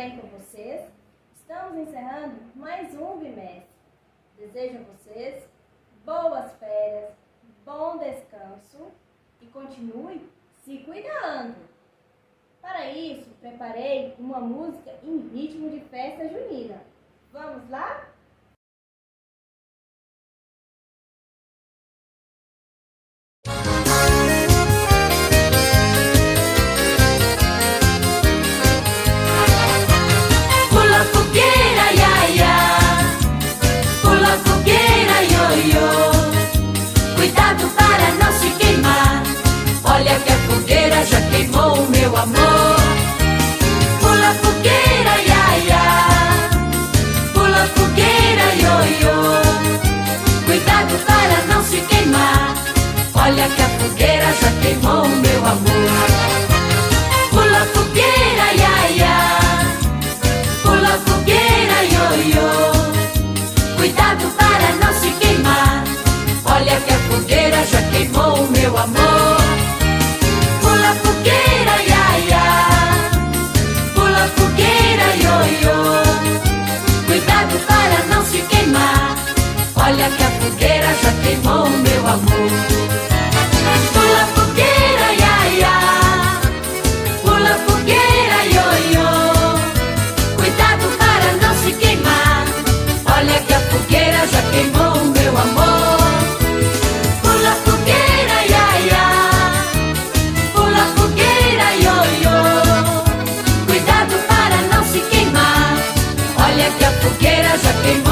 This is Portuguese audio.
bem com vocês? Estamos encerrando mais um bimestre. Desejo a vocês boas férias, bom descanso e continue se cuidando. Para isso, preparei uma música em ritmo de festa junina. Vamos lá? Pula fogueira, ia, ia. Pula fogueira, ioiô. Cuidado para não se queimar. Olha que a fogueira já queimou o meu amor. Pula fogueira, ia, ia. Pula fogueira, ioiô. Cuidado para não se queimar. Olha que a fogueira já queimou o meu amor. Pula fogueira, ia, ia. Pula fogueira, ioiô. Cuidado para não se queimar. Olha que a fogueira já queimou o meu amor. Pula fogueira, ia, ia. Pula fogueira, ioiô. Cuidado para não se queimar. Olha que a fogueira já queimou o meu amor. Pula fogueira, ia, ia. Pula fogueira, ioiô. Cuidado para não se queimar. Olha que a fogueira já queimou o meu amor. Pula fogueira, ia, ia. Pula fogueira, ioiô. Cuidado para não se queimar. Olha que a fogueira já queimou